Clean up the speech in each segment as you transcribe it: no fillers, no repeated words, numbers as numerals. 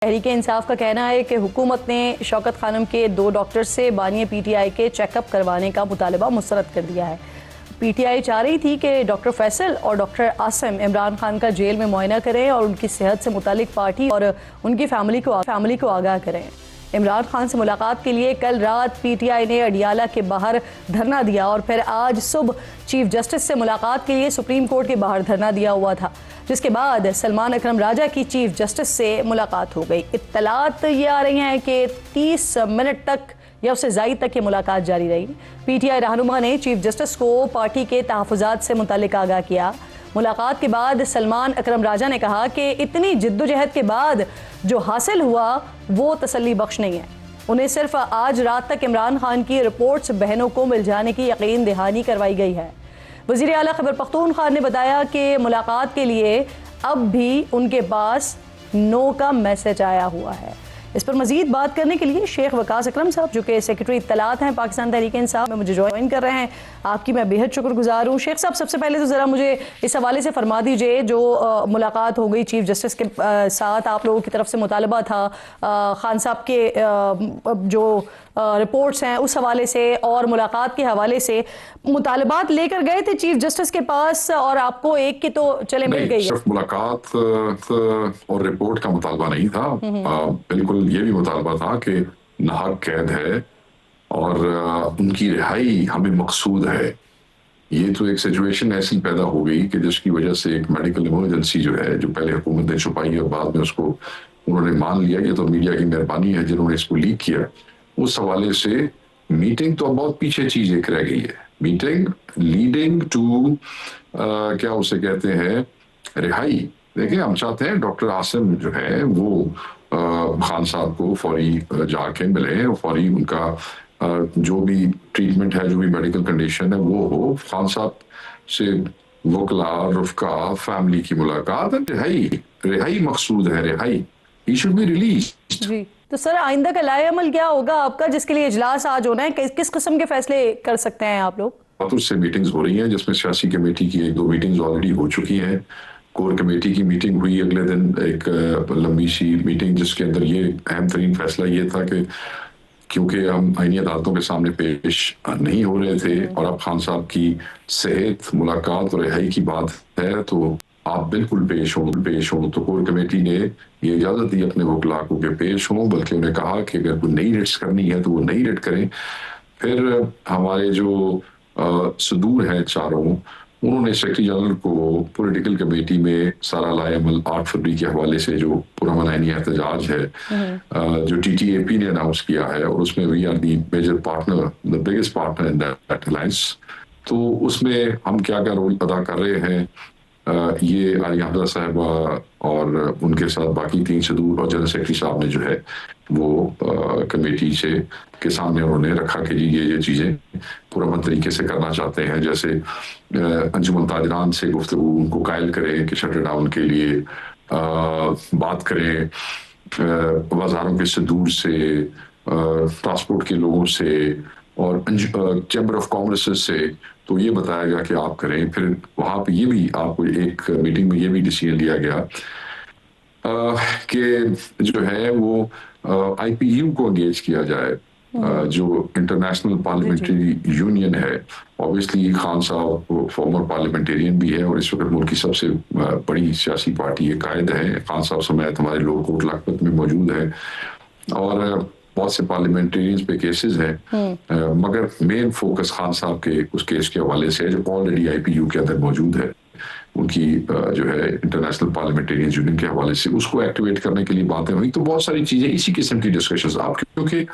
तहरीक इंसाफ का कहना है कि हुकूमत ने शौकत खानम के 2 डॉक्टर से बानी पीटीआई के चेकअप करवाने का मुतालबा मुस्तरद कर दिया है। पीटीआई चाह रही थी कि डॉक्टर फैसल और डॉक्टर आसिम इमरान खान का जेल में मुआयना करें और उनकी सेहत से मुतालिक पार्टी और उनकी फैमिली को आगाह करें। इमरान खान से मुलाकात के लिए कल रात पीटीआई ने अडियाला के बाहर धरना दिया और फिर आज सुबह चीफ जस्टिस से मुलाकात के लिए सुप्रीम कोर्ट के बाहर धरना दिया हुआ था, जिसके बाद सलमान अकरम राजा की चीफ जस्टिस से मुलाकात हो गई। इत्तलात ये आ रही हैं कि 30 मिनट तक या उससे ज़ायद तक ये मुलाकात जारी रही। पीटीआई रहनुमा ने चीफ जस्टिस को पार्टी के तहफ़्फ़ुज़ात से मुतालिक आगाह किया। मुलाकात के बाद सलमान अकरम राजा ने कहा कि इतनी जिद्दोजहद के बाद जो हासिल हुआ वो तसल्ली बख्श नहीं है। उन्हें सिर्फ आज रात तक इमरान खान की रिपोर्ट्स बहनों को मिल जाने की यकीन दहानी करवाई गई है। वज़ीर आला खैबर पख्तूनख्वा ने बताया कि मुलाकात के लिए अब भी उनके पास नो का मैसेज आया हुआ है। इस पर मजीद बात करने के लिए शेख वकास अकरम साहब, जो कि सेक्रेटरी इत्तलात हैं पाकिस्तान तहरीक इंसाफ में, मुझे ज्वाइन कर रहे हैं। आपकी मैं बेहद शुक्रगुजार हूँ। शेख साहब, सबसे पहले तो ज़रा मुझे इस हवाले से फरमा दीजिए, जो मुलाकात हो गई चीफ जस्टिस के साथ, आप लोगों की तरफ से मुतालबा था खान साहब के जो रिपोर्ट्स हैं उस हवाले से और मुलाकात के हवाले से, मुतालबात लेकर गए थे चीफ जस्टिस के पास और आपको एक की तो चले मिल गई है। सिर्फ मुलाकात और रिपोर्ट का मुतालबा नहीं था, बिल्कुल ये भी मुतालबा था कि नाहक कैद है और उनकी रिहाई हमें मकसूद है। ये तो एक सिचुएशन ऐसी पैदा हो गई कि जिसकी वजह से एक मेडिकल इमरजेंसी जो है, जो पहले हुकूमत ने छुपाई और बाद में उसको उन्होंने मान लिया कि तो मीडिया की मेहरबानी है जिन्होंने इसको लीक किया, उस हवाले से मीटिंग तो बहुत पीछे चीज एक रह गई है। मीटिंग लीडिंग टू क्या उसे कहते हैं, रिहाई। देखिए, हम चाहते हैं डॉक्टर आसिम जो है वो खान साहब को फौरी जाके मिले और फौरी उनका जो भी ट्रीटमेंट है, जो भी मेडिकल कंडीशन है वो हो। खान साहब से वकला, रुफका, फैमिली की मुलाकात, रिहाई मकसूद है, रिहाई। He should be released. जी, तो सर आइंदा का लाए अमल क्या होगा आपका, जिसके लिए इजलास आज होना है? किस किस्म के फैसले कर सकते हैं आप लोग? उससे मीटिंग्स हो रही हैं, जिसमें सियासी कमेटी की 1-2 मीटिंग्स ऑलरेडी हो चुकी हैं। कोर कमेटी की मीटिंग हुई अगले दिन, एक लंबी सी मीटिंग, जिसके अंदर ये अहम तरीन फैसला ये था कि क्योंकि हम आईनी अदालतों के सामने पेश नहीं हो रहे थे और अब खान साहब की सेहत, मुलाकात और रिहाई की बात है, तो आप बिल्कुल पेश हो। तो कोर कमेटी ने ये इजाजत दी अपने वकला को कि पेश हों, बल्कि उन्हें कहा कि अगर कोई नई रिट्स करनी है तो वो नई रिट करें। फिर हमारे जो सदूर हैं चारों, उन्होंने सेक्रेटरी जनरल को पॉलिटिकल कमेटी में सारा लाएअमल 8 फरवरी के हवाले से जो पुरअमन आईनी एहतजाज है, जो TTAP ने अनाउंस किया है, और उसमें we are the major partner, the biggest partner in that alliance. तो उसमें हम क्या क्या रोल अदा कर रहे हैं, ये आलिया हमजा साहबा और उनके साथ बाकी 3 सदूर और जनरल सेक्रेटरी साहब ने जो है वो कमेटी से के सामने उन्होंने रखा कि जी ये चीज़ें पुरअमन तरीके से करना चाहते हैं। जैसे अंजुमन ताजरान से गुफ्तगू उनको कायल करें कि शटर डाउन के लिए बात करें, बाजारों के सदूर से, ट्रांसपोर्ट के लोगों से और चैम्बर ऑफ कॉमर्स से। तो ये बताया गया कि आप करें। फिर वहाँ पे ये भी आपको एक मीटिंग में ये भी डिसीजन लिया गया कि जो है वो IPU को एंगेज किया जाए, जो इंटरनेशनल पार्लियामेंट्री यूनियन है। ऑब्वियसली खान साहब फॉर्मर पार्लियामेंटेरियन भी है और इस वक्त मुल्क की सबसे बड़ी सियासी पार्टी ये कायद है। खान साहब समेत हमारे लोग कोट लखपत में मौजूद है और बहुत से पार्लियामेंटेरियंस पे केसेस हैं, मगर मेन फोकस खान साहब के उस केस के हवाले से जो ऑलरेडी IPU के अंदर मौजूद है, उनकी जो है इंटरनेशनल पार्लियामेंटेरियन यूनियन के हवाले से, उसको एक्टिवेट करने के लिए बातें हुई। तो बहुत सारी चीजें इसी किस्म की डिस्कशंस, आप क्योंकि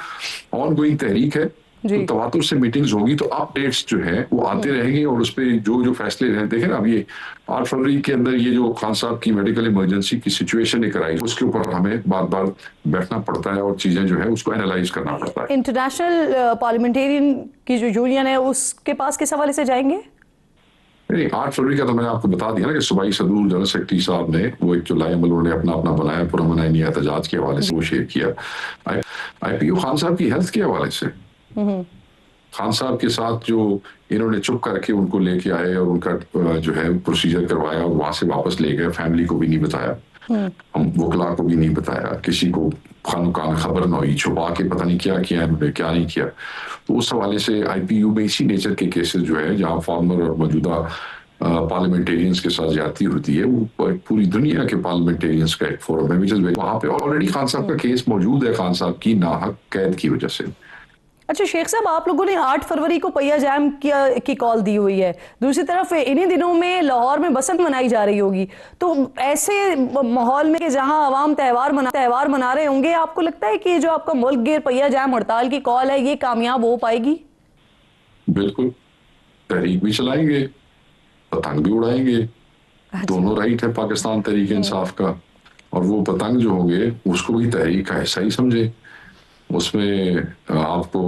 ऑन गोइंग तहरीक है तो तवातुर से मीटिंग्स होगी, तो अपडेट्स जो है वो आते रहेंगे और उस पर जो फैसले रहे। देखें ना, अब ये 8 फरवरी के अंदर ये जो खान साहब की मेडिकल इमरजेंसी की सिचुएशन एक आई, उसके ऊपर हमें बार बार बैठना पड़ता है और चीजें जो है उसको एनालाइज करना पड़ता है। इंटरनेशनल पार्लियामेंटेरियन की जो यूनियन है उसके पास किस हवाले से जाएंगे? नहीं, 8 फरवरी का तो मैंने आपको बता दिया ना कि सूबाई सदूर जनरल सेक्रेटरी साहब ने वो एक जो लाएअमल उन्होंने अपना बनाया पुरअमन आईनी एहतजाज के हवाले से वो शेयर किया। IPU खान साहब की हेल्थ के हवाले से, खान साहब के साथ जो इन्होंने चुप करके उनको लेके आए और उनका जो है प्रोसीजर करवाया और वहां से वापस ले गए, फैमिली को भी नहीं बताया। हम वकला को भी नहीं बताया, किसी को खानुकान खबर ना हुई, छुपा के पता नहीं क्या किया उन्होंने, क्या नहीं किया। तो उस हवाले से IPU में इसी नेचर के केसेस जो है जहां फॉर्मर और मौजूदा पार्लियामेंटेरियंस के साथ ज्यादती होती है, वो पूरी दुनिया के पार्लियामेंटेरियंस का एक फोरम है, वहां पे ऑलरेडी खान साहब का केस मौजूद है, खान साहब की नाहक कैद की वजह से। अच्छा शेख साहब, आप लोगों ने 8 फरवरी को पहिया जाम की कॉल दी हुई है, दूसरी तरफ इन्हीं दिनों में लाहौर में बसंत मनाई जा रही होगी, तो ऐसे माहौल में जहां आवाम त्यौहार मना रहे होंगे, आपको लगता है कि ये जो आपका मुल्क गिर पहिया जाम हड़ताल की कॉल है, ये कामयाब हो पाएगी? बिल्कुल, तहरीक भी चलाएंगे, पतंग भी उड़ाएंगे। दोनों राइट है पाकिस्तान तहरीक इंसाफ का, और वो पतंग जो होंगे उसको भी तहरीक का हिस्सा ही समझे। उसमें आपको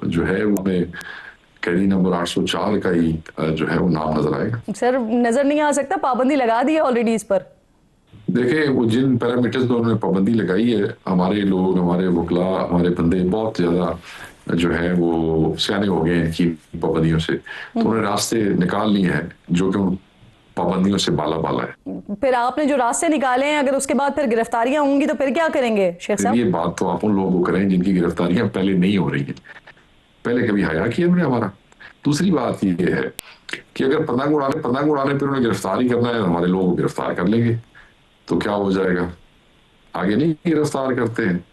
जो है उसमें कैदी नंबर 804 का ही जो है वो नाम नजर आएगा। सर नजर नहीं आ सकता, पाबंदी लगा दी है ऑलरेडी इस पर। देखिए, वो जिन पैरामीटर्स पर उन्होंने पाबंदी लगाई है, हमारे लोग, हमारे वकला, हमारे बंदे बहुत ज्यादा जो है वो सियाने हो गए हैं इनकी पाबंदियों से, तो उन्होंने रास्ते निकाल लिए हैं जो कि उन पाबंदियों से बाला बाला है। फिर आपने जो रास्ते निकाले हैं, अगर उसके बाद फिर गिरफ्तारियां होंगी तो फिर क्या करेंगे शेख साहब? ये बात तो आप उन लोगों को करें जिनकी गिरफ्तारियां पहले नहीं हो रही है। पहले कभी हया किया उन्होंने हमारा? दूसरी बात ये है कि अगर पतंग उड़ाने पर उन्हें गिरफ्तारी करना है, हमारे लोगों को गिरफ्तार कर लेंगे तो क्या हो जाएगा? आगे नहीं गिरफ्तार करते हैं।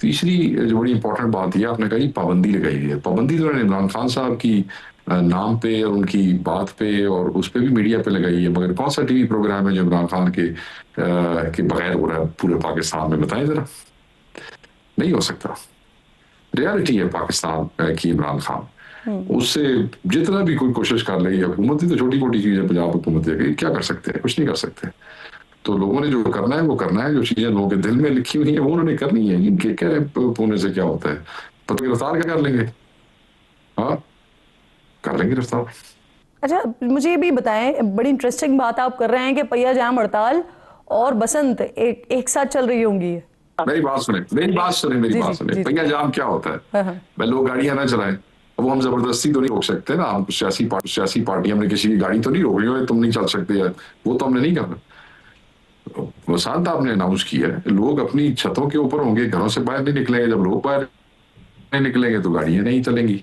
तीसरी जो बड़ी इंपॉर्टेंट बात यह आपने कही, पाबंदी लगाई है। पाबंदी तो उन्होंने इमरान खान साहब की नाम पे और उनकी बात पे और उस पे भी मीडिया पे लगाई है, मगर कौन सा टीवी प्रोग्राम है जो इमरान खान के बगैर हो रहा है पूरे पाकिस्तान में? बताएं जरा। नहीं हो सकता। रियलिटी है पाकिस्तान की इमरान खान, उससे जितना भी कोई कोशिश कर ले, हुकूमत ही तो छोटी मोटी चीज है, पंजाब हुकूमत है, क्या कर सकते हैं? कुछ नहीं कर सकते। तो लोगों ने जो करना है वो करना है, जो चीजें लोगों के दिल में लिखी हुई है वो उन्होंने करनी है। इनके कह होने से क्या होता है? पता गिरफ्तार क्या कर लेंगे? हाँ, कर लेंगे गिरफ्तार। अच्छा मुझे ये भी बताएं, बड़ी इंटरेस्टिंग बात आप कर रहे हैं कि पहिया जाम हड़ताल और बसंत एक साथ चल रही होंगी। मेरी बात सुने। पहिया जाम क्या होता है? भाई लोग गाड़ियां ना चलाएं, वो हम जबरदस्ती तो नहीं रोक सकते ना। हम सियासी पार्टी हमने किसी की गाड़ी तो नहीं रोक रही, तुम नहीं चल सकते है, वो तो हमने नहीं करना। वसात आपने अनाउंस किया है, लोग अपनी छतों के ऊपर होंगे, घरों से बाहर नहीं निकलेंगे। जब लोग बाहर नहीं निकलेंगे तो गाड़ियां नहीं चलेंगी।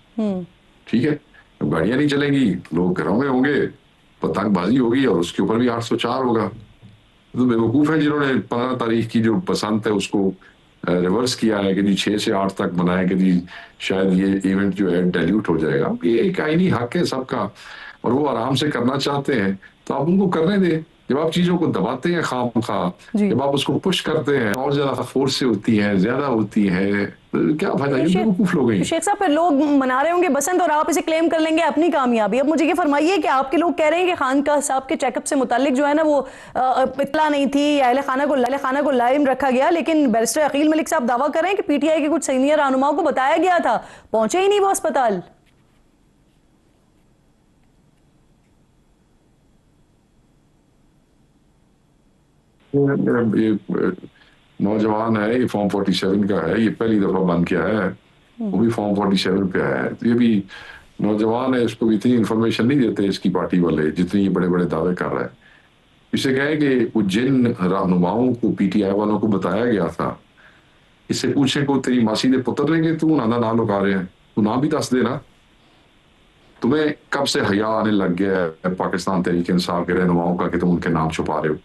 ठीक है, जब गाड़ियां नहीं चलेंगी, लोग घरों में होंगे, पतंगबाजी होगी और उसके ऊपर भी 804 होगा। तो बेवकूफ है जिन्होंने 15 तारीख की जो बसंत है उसको रिवर्स किया है कि जी 6 से 8 तक मनाए कि जी शायद ये इवेंट जो है डाइल्यूट हो जाएगा। ये एक आईनी हक है सबका और वो आराम से करना चाहते हैं तो आप उनको करने दें। जब आप चीजों को दबाते हैं खामखा, जब आप उसको पुश करते हैं और ज्यादा फोर्स से होती है, ज्यादा होती है, तो क्या फायदा? ये बेवकूफ लोग हैं। शेख साहब फिर लोग मना रहे होंगे बसंत और आप इसे क्लेम कर लेंगे अपनी कामयाबी। अब मुझे ये फरमाइए कि आपके लोग कह रहे हैं कि खान का साहब के चेकअप से मुतालिक जो है ना वो इत्तला नहीं थी, अहले खाना को लाइम रखा गया, लेकिन बैरिस्टर अकील मलिक साहब दावा कर रहे हैं कि PTI के कुछ सीनियर रहनुमाओं को बताया गया था, पहुंचे ही नहीं वो अस्पताल। ये नौजवान है, ये फॉर्म 47 का है, ये पहली दफा बन के आया है, वो भी फॉर्म 47 पे आया है। तो ये भी नौजवान है, इसको भी इतनी इन्फॉर्मेशन नहीं देते इसकी पार्टी वाले जितनी ये बड़े बड़े दावे कर रहा है। इसे कहे कि जिन रहनुमाओं को PTI वालों को बताया गया था, इससे पूछे को तेरी मासी दे पुत्र लेंगे, तू नाना ना लुका रहे हैं, तू ना भी दस देना। तुम्हें कब से हया आने लग गया है पाकिस्तान तहरीक इंसाफ के रहनुमाओं का कि तुम उनके नाम छुपा रहे हो?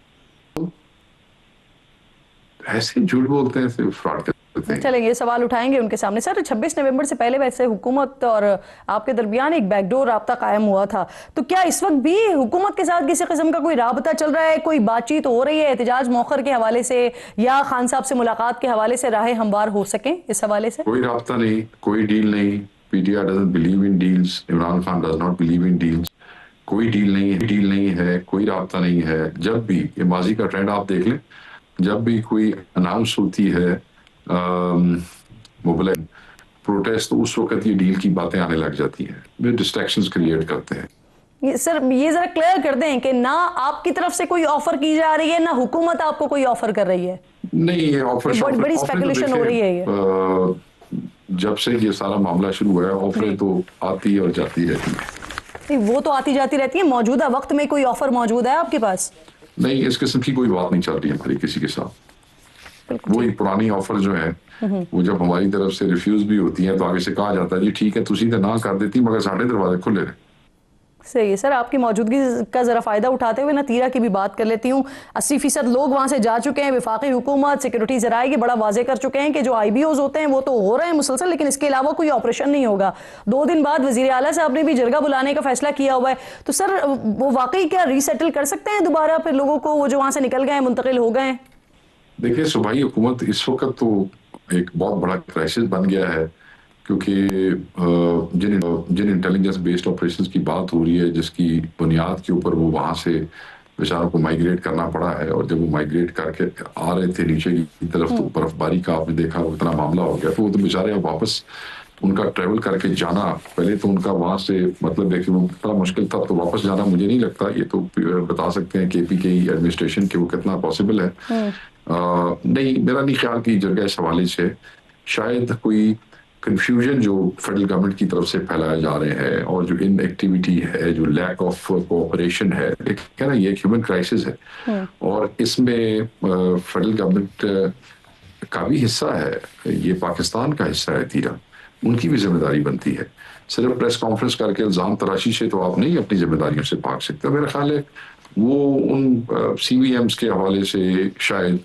ऐसे झूठ बोलते हैं, सिर्फ फ्रॉड करते हैं। चलेंगे, ये सवाल उठाएंगे उनके सामने। सर 26 नवंबर से पहले वैसे हुकूमत और आपके दरमियान एक बैकडोर राब्ता कायम हुआ था, तो क्या इस वक्त भी हुकूमत के साथ किसी किस्म का कोई राब्ता चल रहा है, कोई बातचीत हो रही है एहतजाज मौखर के हवाले से या खान साहब से मुलाकात के हवाले से राहें हमवार हो सकें इस हवाले से? कोई राब्ता नहीं, कोई डील नहीं। PTI doesn't believe in deals, Imran Khan does not believe in deals। कोई डील नहीं है, कोई राब्ता नहीं है। जब भी ये माजी का ट्रेंड आप देख लें, जब भी कोई अनाउंस होती है मोबाइल प्रोटेस्ट, तो उस वक्त ये डील की बातें आने लग जाती हैं, वे डिस्ट्रैक्शंस क्रिएट करते हैं। सर ये जरा क्लियर कर दें कि ना आपकी तरफ से कोई ऑफर की जा रही है, ना हुकूमत आपको कोई ऑफर कर रही है। नहीं, ये ऑफर बड़ी स्पेकुलेशन हो रही है ये। जब से ये सारा मामला शुरू हुआ है, ऑफरें तो आती और जाती रहती है। वो तो आती जाती रहती है, मौजूदा वक्त में कोई ऑफर मौजूद है आपके पास? नहीं, इस किस्म की कोई बात नहीं चल रही है हमारी किसी के साथ। वही पुरानी ऑफर जो है वो जब हमारी तरफ से रिफ्यूज भी होती है तो आगे से कहा जाता है जी ठीक है तुसी तो ना कर देती मगर साढ़े दरवाजे खुले रहे। सही है सर, आपकी मौजूदगी का ज़रा फ़ायदा उठाते हुए ना तीरा की भी बात कर लेती हूँ। 80% लोग वहाँ से जा चुके हैं। वफाकी हुकूमत सिक्योरिटी ज़राए की बड़ा वाजे कर चुके हैं कि जो IBOs होते हैं वो तो हो रहे हैं मुसलसल, लेकिन इसके अलावा कोई ऑपरेशन नहीं होगा। 2 दिन बाद वज़ीर आला साहब ने भी जरगा बुलाने का फैसला किया हुआ है। तो सर वो वाकई क्या रीसेटल कर सकते हैं दोबारा फिर लोगों को, वो जो वहाँ से निकल गए मुंतकिल हो गए? देखिए सूबाई हुकूमत इस वक्त तो एक बहुत बड़ा क्राइसिस बन गया है, क्योंकि जिन इंटेलिजेंस बेस्ड ऑपरेशंस की बात हो रही है जिसकी बुनियाद के ऊपर वो वहाँ से बेचारों को माइग्रेट करना पड़ा है, और जब वो माइग्रेट करके आ रहे थे नीचे की तरफ तो बर्फबारी का आपने देखा इतना मामला हो गया, तो वो तो बेचारे अब वापस उनका ट्रेवल करके जाना, पहले तो उनका वहाँ से मतलब है कि वो इतना मुश्किल था, तो वापस जाना मुझे नहीं लगता, ये तो बता सकते हैं KP के एडमिनिस्ट्रेशन के वो कितना पॉसिबल है। नहीं, मेरा नहीं ख्याल कि जरगा इस हवाले से शायद कोई कंफ्यूजन जो फेडरल गवर्नमेंट की तरफ से फैलाए जा रहे हैं और जो इनएक्टिविटी है, जो लैक ऑफ कोऑपरेशन है, देखिए ना ये एक ह्यूमन क्राइसिस है और इसमें फेडरल गवर्नमेंट का भी हिस्सा है, ये पाकिस्तान का हिस्सा है तीरा, उनकी भी जिम्मेदारी बनती है। सिर्फ प्रेस कॉन्फ्रेंस करके इल्जाम तराशी से तो आप नहीं अपनी जिम्मेदारियों से भाग सकते। मेरा ख्याल है वो उन CVMs के हवाले से शायद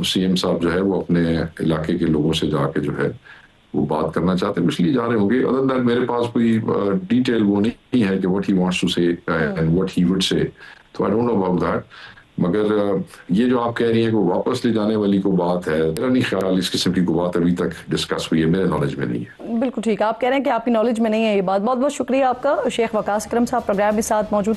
CM साहब जो है वो अपने इलाके के लोगों से जाके जो है वो बात करना चाहते हैं, इसलिए जा रहे होंगे। अदर दैट मेरे पास कोई डिटेल वो नहीं है कि what he wants to say and what he would say, तो I don't know about that. मगर ये जो आप कह रही हैं कि वो वापस ले जाने वाली को बात है, मेरा नहीं ख्याल इस किस्म की कोई बात अभी तक डिस्कस हुई है, मेरे नॉलेज में नहीं है। बिल्कुल ठीक है, आप कह रहे हैं कि आपकी नॉलेज में नहीं है ये बात। बहुत बहुत शुक्रिया आपका। शेख वकास अकरम साहब प्रोग्राम में साथ मौजूद